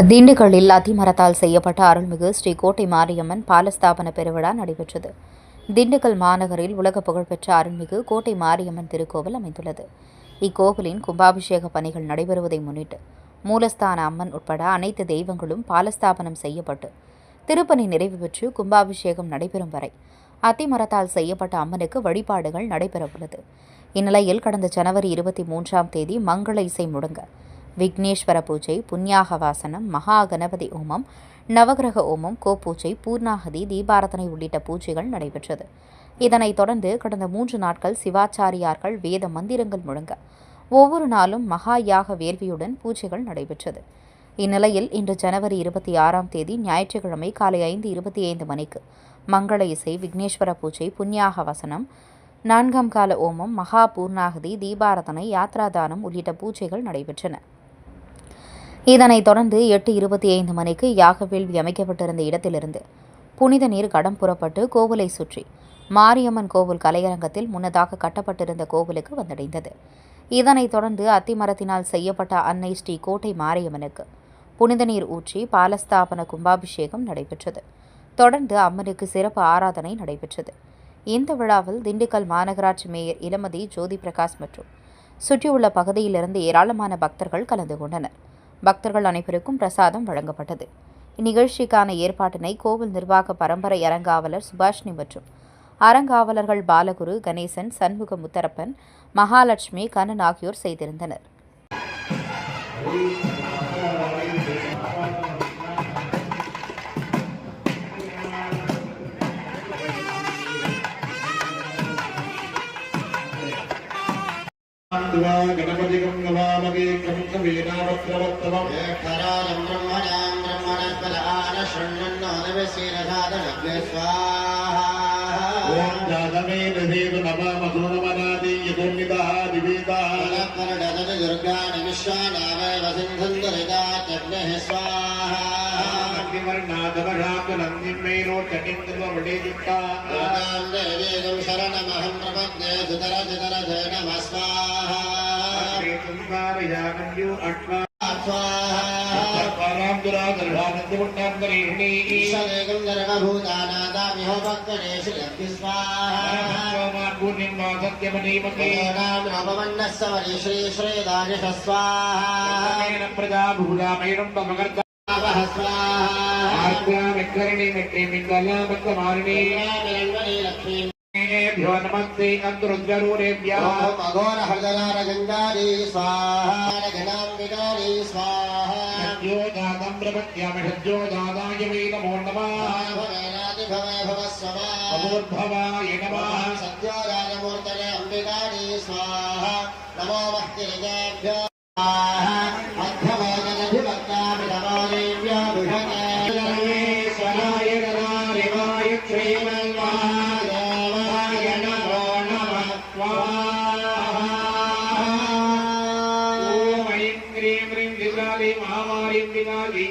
திண்டுக்கல்லில் அத்திமரத்தால் செய்யப்பட்ட அருள்மிகு ஸ்ரீ கோட்டை மாரியம்மன் பாலஸ்தாபன பெருவிழா நடைபெற்றது. திண்டுக்கல் மாநகரில் உலக புகழ்பெற்ற அருள்மிகு கோட்டை மாரியம்மன் திருக்கோவில் அமைந்துள்ளது. இக்கோவிலின் கும்பாபிஷேக பணிகள் நடைபெறுவதை முன்னிட்டு மூலஸ்தான அம்மன் உட்பட அனைத்து தெய்வங்களும் பாலஸ்தாபனம் செய்யப்பட்டு திருப்பணி நிறைவு பெற்று கும்பாபிஷேகம் நடைபெறும் வரை அத்திமரத்தால் செய்யப்பட்ட அம்மனுக்கு வழிபாடுகள் நடைபெறவுள்ளது. இந்நிலையில் கடந்த ஜனவரி 23 மங்கள இசை முழங்க விக்னேஸ்வர பூஜை, புண்ணியாக வாசனம், மகா கணபதி ஹோமம், நவகிரக ஹோமம், கோபூஜை, பூர்ணாகதி, தீபாரதனை உள்ளிட்ட பூஜைகள் நடைபெற்றது. இதனைத் தொடர்ந்து கடந்த 3 நாட்கள் சிவாச்சாரியார்கள் வேத மந்திரங்கள் முழங்க ஒவ்வொரு நாளும் மகா யாக வேள்வியுடன் பூஜைகள் நடைபெற்றது. இந்நிலையில் இன்று ஜனவரி 26 ஞாயிற்றுக்கிழமை காலை 5:25 மணிக்கு மங்கள இசை, விக்னேஸ்வர பூஜை, புண்ணியாக வசனம், 4ஆம் கால ஓமம், மகா பூர்ணாகதி, தீபாரதனை, யாத்ராதானம் உள்ளிட்ட பூஜைகள் நடைபெற்றன. இதனைத் தொடர்ந்து 8:25 மணிக்கு யாக வேள்வி அமைக்கப்பட்டிருந்த இடத்திலிருந்து புனித நீர் கடம் புறப்பட்டு கோவிலை சுற்றி மாரியம்மன் கோவில் கலையரங்கத்தில் முன்னதாக கட்டப்பட்டிருந்த கோவிலுக்கு வந்தடைந்தது. இதனைத் தொடர்ந்து அத்திமரத்தினால் செய்யப்பட்ட அன்னை ஸ்ரீ கோட்டை மாரியம்மனுக்கு புனித நீர் ஊற்றி பாலஸ்தாபன கும்பாபிஷேகம் நடைபெற்றது. தொடர்ந்து அம்மனுக்கு சிறப்பு ஆராதனை நடைபெற்றது. இந்த விழாவில் திண்டுக்கல் மாநகராட்சி மேயர் இளமதி ஜோதி பிரகாஷ் மற்றும் சுற்றியுள்ள பகுதியிலிருந்து ஏராளமான பக்தர்கள் கலந்து கொண்டனர். பக்தர்கள் அனைவருக்கும் பிரசாதம் வழங்கப்பட்டது. இந்நிகழ்ச்சிக்கான ஏற்பாட்டினை கோவில் நிர்வாக பரம்பரை அறங்காவலர் சுபாஷினி மற்றும் அறங்காவலர்கள் பாலகுரு, கணேசன், சண்முக முத்தரப்பன், மகாலட்சுமி, கண்ணன் ஆகியோர் செய்திருந்தனர். गणपतिकं नमामि कवीनावत्रवत्तमं करालं ब्रह्मणां ब्रह्मणस्पदान शृण्वन्नोदवसीरसादनग्ने स्वाहा ॐ जातवे नदेव नमामधुनमनादि यदुर्निदाः दिवेदाः परडदति दुर्गाणि विश्वानावै वसिन्धुन्दरिता चग्नेः स्वाहा अग्निवर्णादवशाकुलन्दिमेनोचकिन्दुवडेयुक्ता दुर्गां देवीं शरणमहं प्रपद्ये सुतरजितरजे नमः स्वाहा कुम्भारयागन्यो अट्वा स्वाहा परां दुरादर्भानन्दमुण्डान्तरेणी ईशदेकं गर्भभूतानादामिहो भक्तनेषु यज्ञ स्वाहा पूर्णिमासत्यमनीमते नाम नवमन्नस्य वरि श्री श्रीदानिश स्वाहा प्रजा भूलामैनं पमगर्ता स्वाहा आर्द्रामिकरणी मिट्टे मिङ्गलामत्तमारिणी भ्यो नमस्ते अन्तरुद्गरूरेभ्यः अघोरहृदनारगङ्गारी स्वाहा घनाम्बिकारी स्वाहा सद्यो जातं प्रपद्यामि सद्यो जाताय वै नमो नमः भवेनातिभवे भवस्वमा अमूर्भवाय नमः सद्यो राजमूर्तये अम्बिकारी स्वाहा नमो भक्तिरिजाभ्यो स्वाहा मध्यमोदनधिभक्तामि नमो देव्यो विभगे स्वराय नरारिवाय श्रीमन्महादेवाय नमो नमः स्वाहा ॐ ऐं क्रीं ह्रीं दिव्याली महामारीं विनाली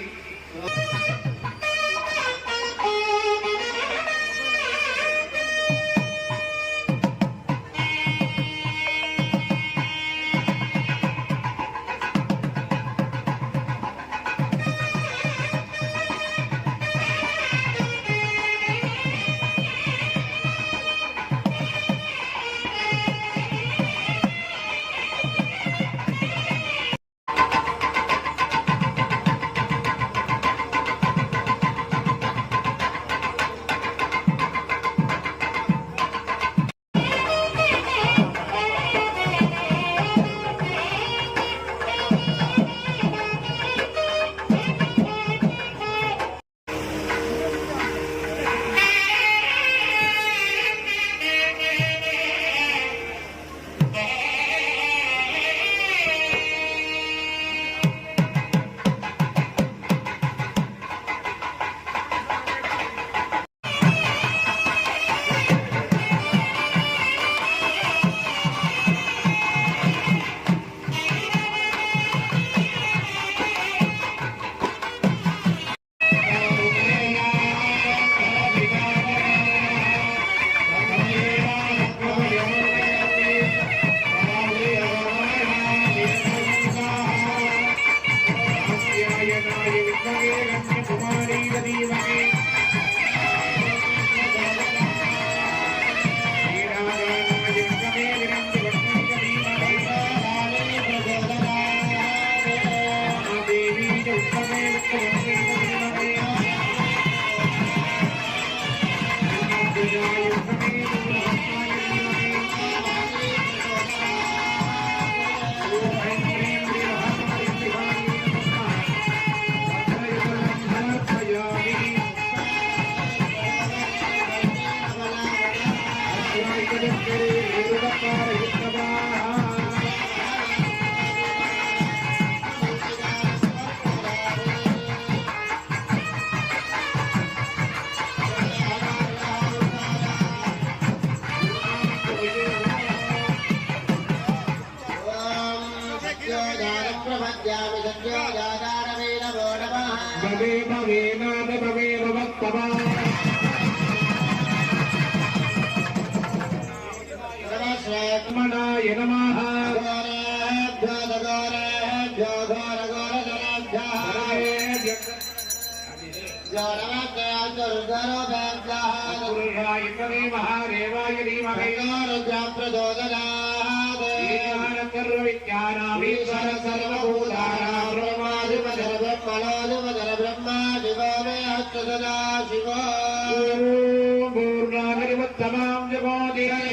नारायणाय विद्महे रण्यकुमारीय धीमहि श्रीराजाय विद्महे विरञ्जवर्णस्य धीमहि महादेवी च विद्महे विष्णुवर्णस्य धीमहि विद्महे विष्णुवर्णस्य धीमहि प्रपद्यामि सत्योजातारवे नमो नमः भवे भवे नाथ भवे भवत्तमा मनाय नमः घोरेभ्यो घोरेभ्यो घोर घोरधरेभ्यः पुरुषाय तमे महादेवाय धीमहि सर्वविद्यानामीश्वर सर्वभूतानां ब्रह्मा शिवो मे हस्त सदा शिवो पूर्णागरिवत्तमां जगोदिरे